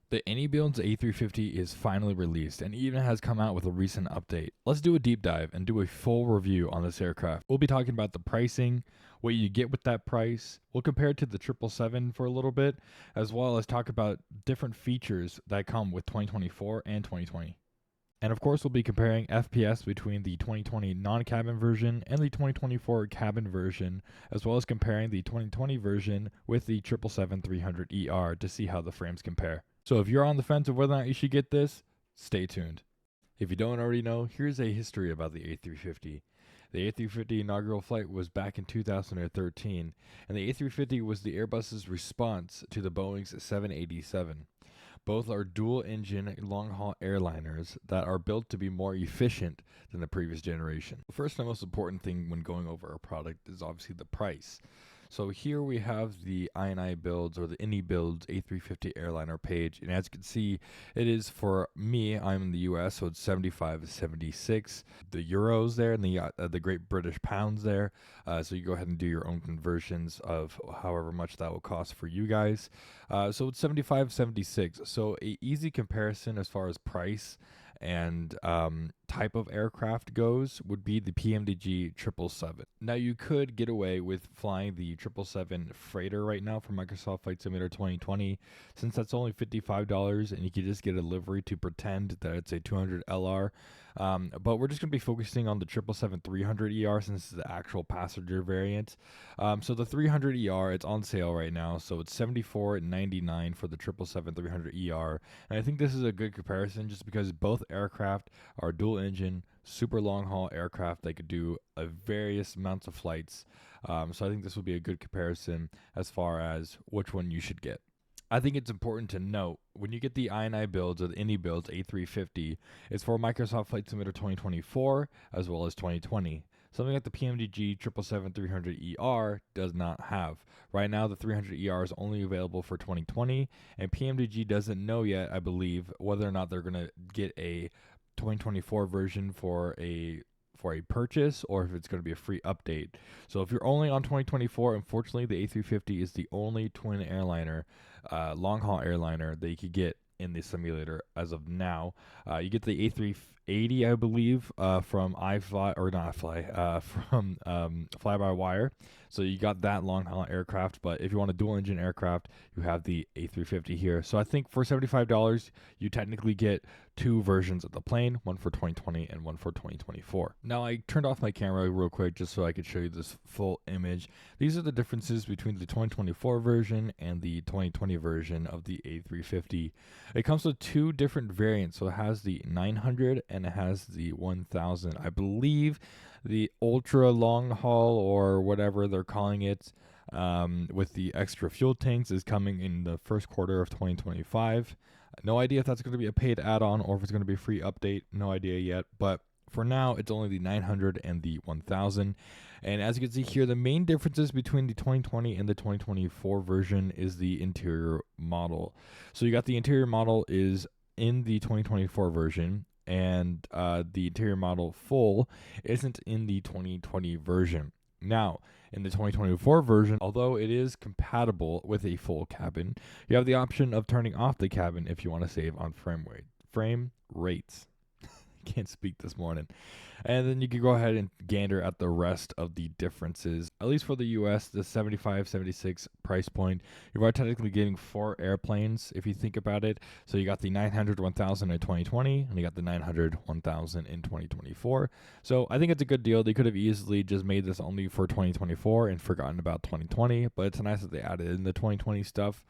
The AnyBuild's A350 is finally released and even has come out with a recent update. Let's do a deep dive and do a full review on this aircraft. We'll be talking about the pricing, what you get with that price. We'll compare it to the 777 for a little bit, as well as talk about different features that come with 2024 and 2020. And of course, we'll be comparing FPS between the 2020 non-cabin version and the 2024 cabin version, as well as comparing the 2020 version with the 777-300ER to see how the frames compare. So if you're on the fence of whether or not you should get this, stay tuned. If you don't already know, here's a history about the A350. The A350 inaugural flight was back in 2013, and the A350 was the Airbus's response to the Boeing's 787. Both are dual-engine long-haul airliners that are built to be more efficient than the previous generation. The first and most important thing when going over a product is obviously the price. So here we have the INI builds or the AnyBuilds A350 airliner page, and as you can see, it is for me. I'm in the U.S., so it's 75.76. The euros there and the Great British pounds there. So you go ahead and do your own conversions of however much that will cost for you guys. So it's 75.76. So a easy comparison as far as price and type of aircraft goes would be the PMDG 777. Now you could get away with flying the 777 freighter right now for Microsoft Flight Simulator 2020, since that's only $55 and you can just get a livery to pretend that it's a 200 LR. But we're just going to be focusing on the 777-300ER since it's the actual passenger variant. So the 300ER, it's on sale right now, so it's $74.99 for the 777-300ER. And I think this is a good comparison just because both aircraft are dual engine, super long haul aircraft that could do various amounts of flights. So I think this would be a good comparison as far as which one you should get. I think it's important to note when you get the INI builds or the AnyBuilds A350, it's for Microsoft Flight Simulator 2024 as well as 2020. Something that the PMDG 777-300ER does not have. Right now, the 300ER is only available for 2020, and PMDG doesn't know yet, I believe, whether or not they're going to get a 2024 version for a purchase or if it's going to be a free update. So if you're only on 2024, unfortunately, the A350 is the only twin airliner, long haul airliner that you could get in the simulator as of now. You get the A380, I believe, from from Fly by Wire. So you got that long haul aircraft, but if you want a dual engine aircraft, you have the A350 here. So I think for $75, you technically get two versions of the plane, one for 2020 and one for 2024. Now I turned off my camera real quick just so I could show you this full image. These are the differences between the 2024 version and the 2020 version of the A350. It comes with two different variants. So it has the 900 and it has the 1000. I believe the ultra long haul or whatever they're calling it, with the extra fuel tanks, is coming in the first quarter of 2025. No idea if that's going to be a paid add-on or if it's going to be a free update. No idea yet. But for now, it's only the 900 and the 1000. And as you can see here, the main differences between the 2020 and the 2024 version is the interior model. So you got the interior model is in the 2024 version, and the interior model full isn't in the 2020 version. Now, in the 2024 version, although it is compatible with a full cabin, you have the option of turning off the cabin if you want to save on frame rates. Can't speak this morning. And then you can go ahead and gander at the rest of the differences. At least for the US, the 75-76 price point, you're technically getting 4 airplanes if you think about it. So you got the 900 1000 in 2020 and you got the 900 1000 in 2024. So I think it's a good deal. They could have easily just made this only for 2024 and forgotten about 2020, but it's nice that they added in the 2020 stuff.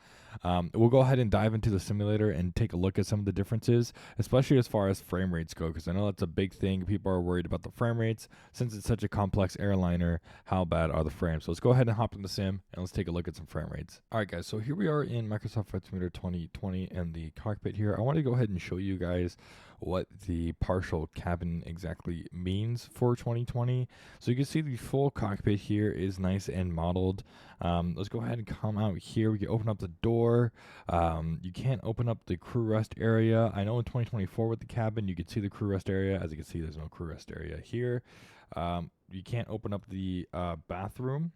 We'll go ahead and dive into the simulator and take a look at some of the differences, especially as far as frame rates go, because I know that's a big thing. People are worried about the frame rates. Since it's such a complex airliner, how bad are the frames? So let's go ahead and hop in the sim and let's take a look at some frame rates. All right, guys, so here we are in Microsoft Flight Simulator 2020 and the cockpit here. I want to go ahead and show you guys what the partial cabin exactly means for 2020. So you can see the full cockpit here is nice and modeled. Let's go ahead and come out here. We can open up the door. door. You can't open up the crew rest area. I know in 2024 with the cabin, you could see the crew rest area. As you can see, there's no crew rest area here. You can't open up the bathroom,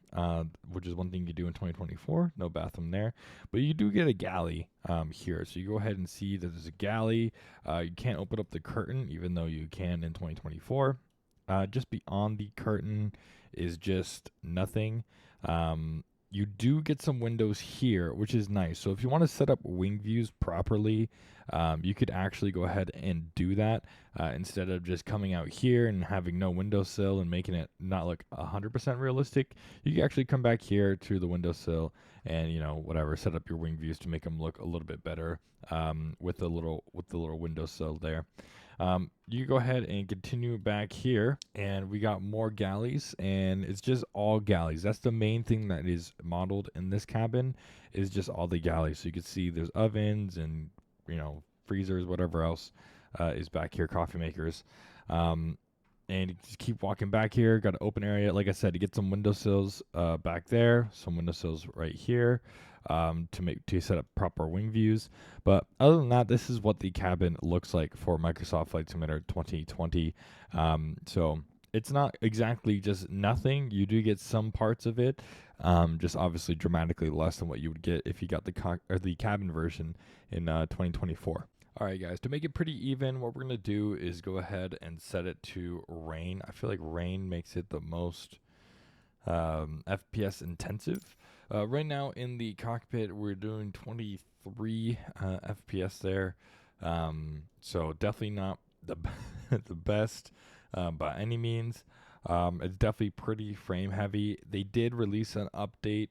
which is one thing you do in 2024. No bathroom there. But you do get a galley here. So you go ahead and see that there's a galley. You can't open up the curtain, even though you can in 2024. Just beyond the curtain is just nothing. You do get some windows here, which is nice. So if you want to set up wing views properly, you could actually go ahead and do that instead of just coming out here and having no windowsill and making it not look 100% realistic. You can actually come back here to the windowsill and, you know, whatever, set up your wing views to make them look a little bit better with the little windowsill there. You go ahead and continue back here, and we got more galleys, and it's just all galleys. That's the main thing that is modeled in this cabin, is just all the galleys. So you can see there's ovens and, you know, freezers, whatever else is back here, coffee makers. And you just keep walking back here. Got an open area. Like I said, you get some windowsills back there, some windowsills right here. To set up proper wing views. But other than that, this is what the cabin looks like for Microsoft Flight Simulator 2020. So it's not exactly just nothing. You do get some parts of it, just obviously dramatically less than what you would get if you got the cabin version in 2024. All right, guys, to make it pretty even, what we're going to do is go ahead and set it to rain. I feel like rain makes it the most FPS intensive. Right now in the cockpit, we're doing 23 FPS there. So definitely not the the best by any means. It's definitely pretty frame heavy. They did release an update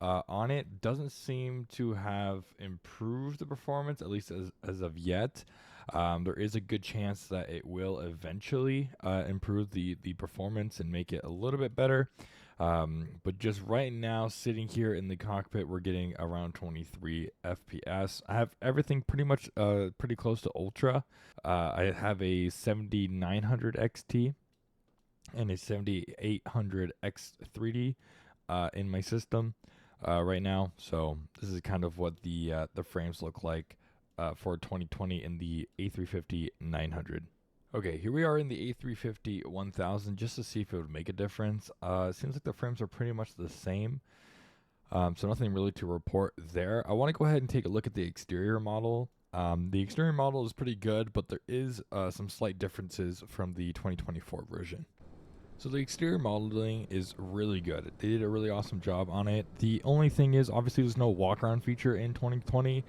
on it. Doesn't seem to have improved the performance, at least as of yet. There is a good chance that it will eventually improve the performance and make it a little bit better. But just right now, sitting here in the cockpit, we're getting around 23 FPS. I have everything pretty much pretty close to Ultra. I have a 7900 XT and a 7800 X3D in my system right now. So this is kind of what the frames look like for 2020 in the A350-900. Okay, here we are in the A350-1000 just to see if it would make a difference. It seems like the frames are pretty much the same, so nothing really to report there. I want to go ahead and take a look at the exterior model. The exterior model is pretty good, but there is some slight differences from the 2024 version. So the exterior modeling is really good. They did a really awesome job on it. The only thing is, obviously, there's no walk-around feature in 2020.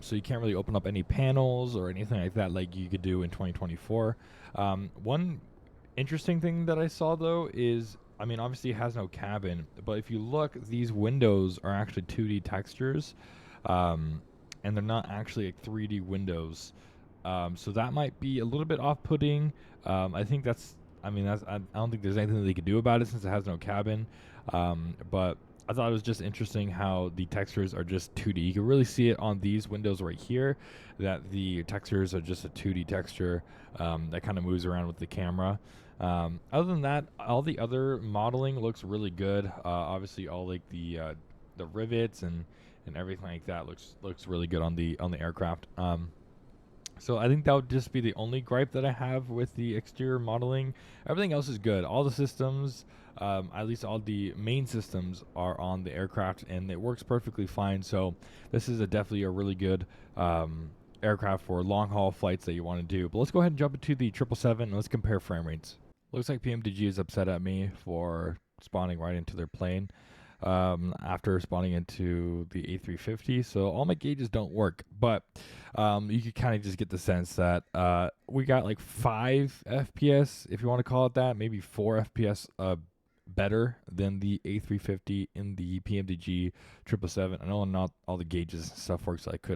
So you can't really open up any panels or anything like that like you could do in 2024. One interesting thing that I saw, though, is, I mean, obviously it has no cabin, but if you look, these windows are actually 2D textures, and they're not actually like 3D windows. So that might be a little bit off-putting. I think that's, I mean, I don't think there's anything that they could do about it since it has no cabin. But I thought it was just interesting how the textures are just 2D. You can really see it on these windows right here, that the textures are just a 2D texture that kind of moves around with the camera. Other than that, all the other modeling looks really good. Obviously, all like the rivets and everything like that looks really good on the aircraft. So I think that would just be the only gripe that I have with the exterior modeling. Everything else is good. All the systems, at least all the main systems, are on the aircraft, and it works perfectly fine. So this is definitely a really good aircraft for long-haul flights that you want to do. But let's go ahead and jump into the 777, and let's compare frame rates. Looks like PMDG is upset at me for spawning right into their plane after spawning into the A350. So all my gauges don't work, but you can kind of just get the sense that we got like 5 FPS, if you want to call it that, maybe 4 FPS better than the A350 in the PMDG 777. I know not all the gauges and stuff works like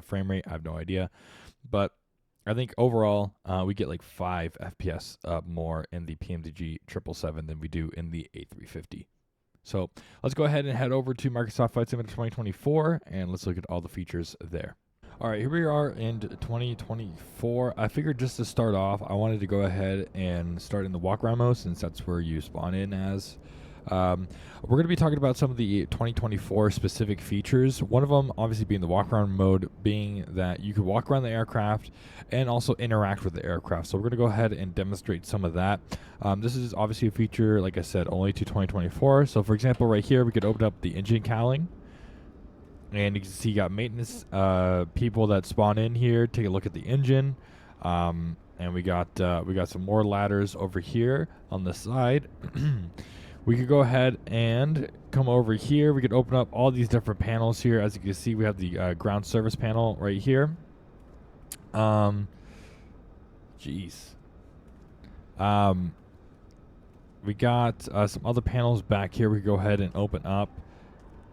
frame rate. I have no idea, but I think overall we get like 5 FPS more in the PMDG 777 than we do in the A350. So let's go ahead and head over to Microsoft Flight Simulator 2024, and let's look at all the features there. All right, here we are in 2024. I figured just to start off, I wanted to go ahead and start in the walk around mode, since that's where you spawn in as. We're going to be talking about some of the 2024 specific features. One of them, obviously, being the walk around mode, being that you can walk around the aircraft and also interact with the aircraft. So we're going to go ahead and demonstrate some of that. This is obviously a feature, like I said, only to 2024. So for example, right here, we could open up the engine cowling. And you can see you got maintenance people that spawn in here. Take a look at the engine. And we got some more ladders over here on the side. We could go ahead and come over here. We could open up all these different panels here. As you can see, we have the ground service panel right here. We got some other panels back here we could go ahead and open up.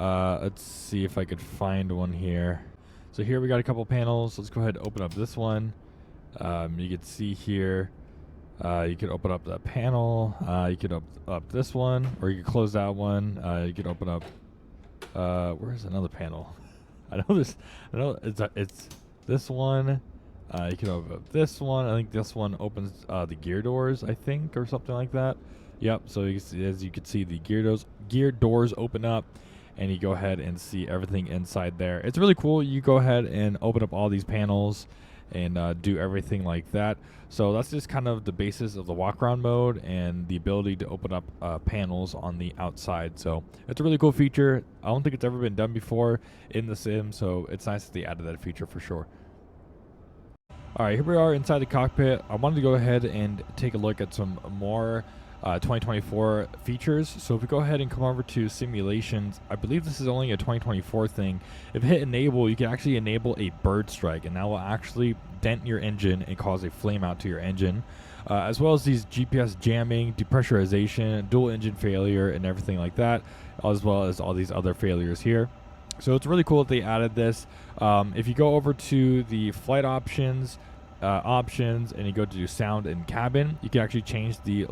Let's see if I could find one here. So here we got a couple panels. Let's go ahead and open up this one. You can see here, you could open up that panel. You could open up this one, or you could close that one. You could open up, where's another panel? I know it's this one. You can open up this one. I think this one opens the gear doors, I think, or something like that. Yep, so you can see, as you can see, the gear doors open up, and you go ahead and see everything inside there. It's really cool. You go ahead and open up all these panels and do everything like that. So that's just kind of the basis of the walk around mode and the ability to open up panels on the outside. So it's a really cool feature. I don't think it's ever been done before in the sim, so it's nice that they added that feature for sure. All right, here we are inside the cockpit. I wanted to go ahead and take a look at some more 2024 features. So if we go ahead and come over to simulations, I believe this is only a 2024 thing. If you hit enable, you can actually enable a bird strike, and that will actually dent your engine and cause a flame out to your engine, as well as these GPS jamming, depressurization, dual engine failure, and everything like that, as well as all these other failures here. So it's really cool that they added this. If you go over to the flight options and you go to sound and cabin, you can actually change the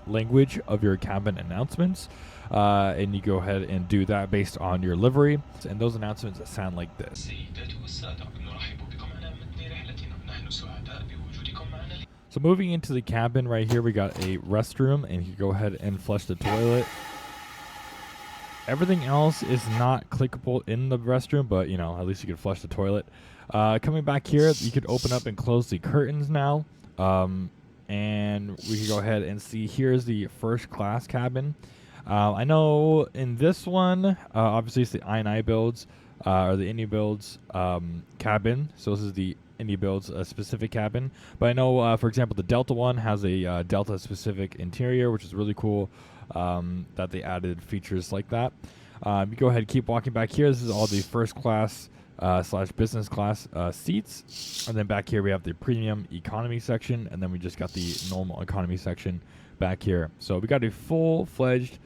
language of your cabin announcements, and you go ahead and do that based on your livery, and those announcements sound like this. So moving into the cabin right here, we got a restroom, and you go ahead and flush the toilet. Everything else is not clickable in the restroom, but you know, at least you can flush the toilet. Coming back here, you could open up and close the curtains now. And we can go ahead and see here's the first class cabin. I know in this one, obviously it's the I&I builds, or the Indy builds cabin. So this is the Indy builds specific cabin. But I know, for example, the Delta one has a Delta specific interior, which is really cool. That they added features like that. You go ahead and keep walking back here. This is all the first class / business class seats, and then back here we have the premium economy section, and then we just got the normal economy section back here. So we got a full-fledged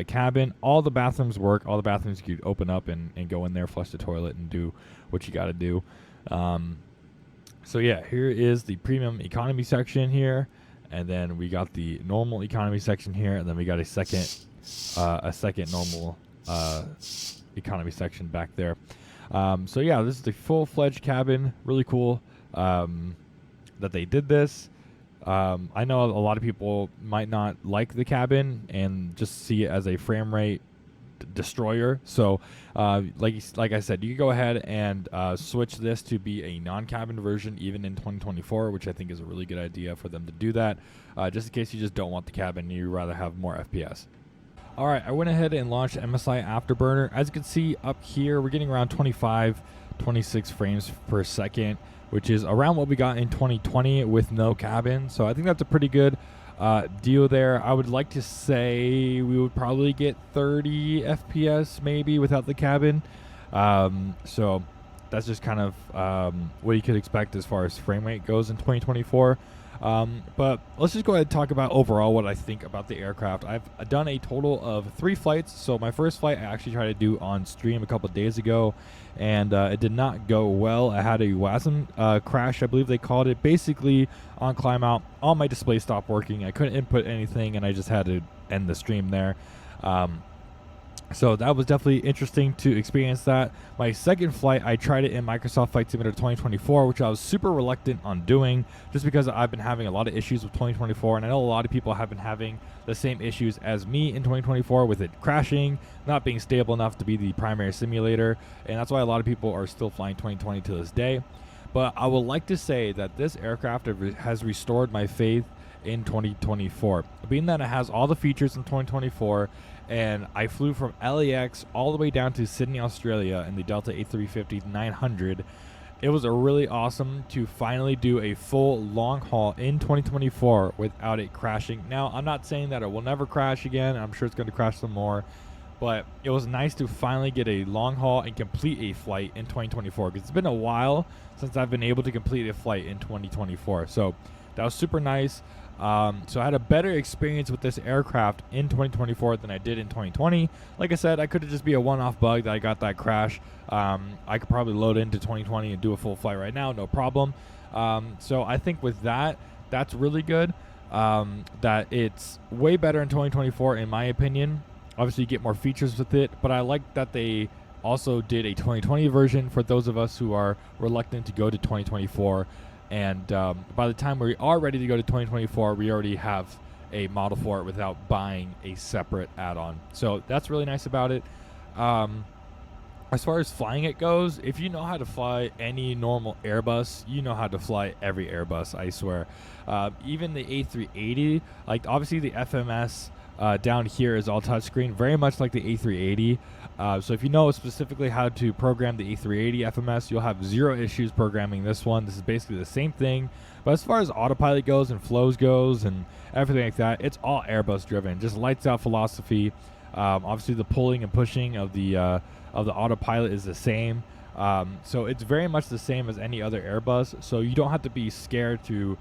cabin. All the bathrooms work. All the bathrooms you could open up and go in there, flush the toilet, and do what you got to do. So yeah, here is the premium economy section here. And then we got the normal economy section here, and then we got a second normal economy section back there. So yeah, this is the full-fledged cabin. Really cool that they did this. I know a lot of people might not like the cabin and just see it as a frame rate destroyer. So like I said, you can go ahead and switch this to be a non-cabin version even in 2024, which I think is a really good idea for them to do that, just in case you just don't want the cabin and you rather have more FPS. All right, I went ahead and launched MSI Afterburner. As you can see up here, we're getting around 26 frames per second, which is around what we got in 2020 with no cabin. So I think that's a pretty good deal there. I would like to say we would probably get 30 FPS maybe without the cabin. So that's just kind of what you could expect as far as frame rate goes in 2024. But let's just go ahead and talk about overall what I think about the aircraft. I've done a total of 3 flights. So my first flight I actually tried to do on stream a couple of days ago, and it did not go well. I had a WASM crash, I believe they called it. Basically, on climb out, all my displays stopped working. I couldn't input anything, and I just had to end the stream there. So that was definitely interesting to experience that. My second flight, I tried it in Microsoft Flight Simulator 2024, which I was super reluctant on doing just because I've been having a lot of issues with 2024, and I know a lot of people have been having the same issues as me in 2024 with it crashing, not being stable enough to be the primary simulator, and that's why a lot of people are still flying 2020 to this day. But I would like to say that this aircraft has restored my faith in 2024, being that it has all the features in 2024. And I flew from LAX all the way down to Sydney, Australia in the Delta A350-900. It was a really awesome to finally do a full long haul in 2024 without it crashing. Now, I'm not saying that it will never crash again. I'm sure it's going to crash some more. But it was nice to finally get a long haul and complete a flight in 2024, because it's been a while since I've been able to complete a flight in 2024. So that was super nice. So I had a better experience with this aircraft in 2024 than I did in 2020. Like I said, I could have just be a one-off bug that I got that crash. I could probably load into 2020 and do a full flight right now, no problem. So I think with that, that's really good. That it's way better in 2024, in my opinion. Obviously, you get more features with it, but I like that they also did a 2020 version for those of us who are reluctant to go to 2024. And by the time we are ready to go to 2024, we already have a model for it without buying a separate add-on. So that's really nice about it. As far as flying it goes, if you know how to fly any normal Airbus, you know how to fly every Airbus, I swear. Even the A380, like obviously the FMS down here is all touchscreen, very much like the A380. So if you know specifically how to program the A380 FMS, you'll have zero issues programming this one. This is basically the same thing. But as far as autopilot goes and flows goes and everything like that, it's all Airbus driven. Just lights out philosophy. Obviously the pulling and pushing of the autopilot is the same. So it's very much the same as any other Airbus. So you don't have to be scared to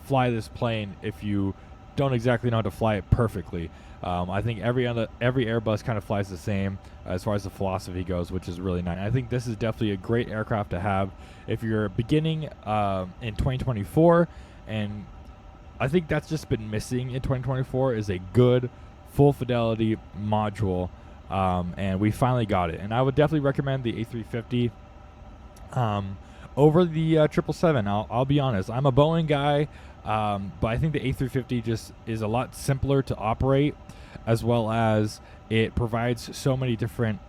fly this plane if you don't exactly know how to fly it perfectly. I think every Airbus kind of flies the same as far as the philosophy goes, which is really nice. I think this is definitely a great aircraft to have if you're beginning in 2024, and I think that's just been missing in 2024 is a good full fidelity module, and we finally got it. And I would definitely recommend the A350 over the 777. I'll be honest, I'm a Boeing guy. But I think the A350 just is a lot simpler to operate, as well as it provides so many different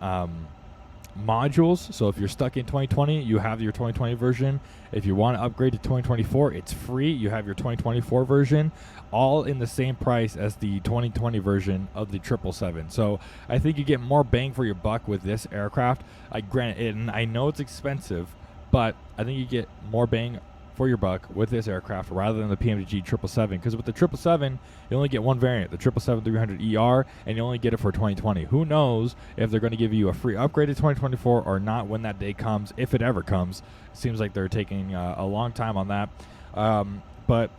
modules. So if you're stuck in 2020, you have your 2020 version. If you want to upgrade to 2024, it's free. You have your 2024 version, all in the same price as the 2020 version of the 777. So I think you get more bang for your buck with this aircraft. Granted, and I know it's expensive, but I think you get more bang for your buck with this aircraft rather than the PMDG 777, because with the 777 you only get one variant, the 777-300ER, and you only get it for 2020. Who knows if they're going to give you a free upgrade to 2024 or not when that day comes, if it ever comes. It seems like they're taking a long time on that, but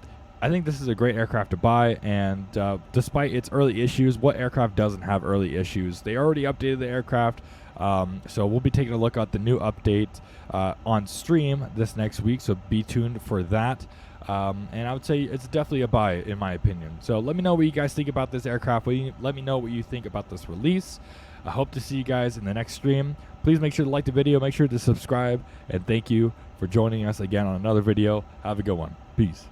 I think this is a great aircraft to buy. And despite its early issues, what aircraft doesn't have early issues? They already updated the aircraft. So we'll be taking a look at the new update on stream this next week, so be tuned for that. And I would say it's definitely a buy in my opinion. So let me know what you guys think about this aircraft. Let me know what you think about this release. I hope to see you guys in the next stream. Please make sure to like the video, make sure to subscribe, and thank you for joining us again on another video. Have a good one. Peace.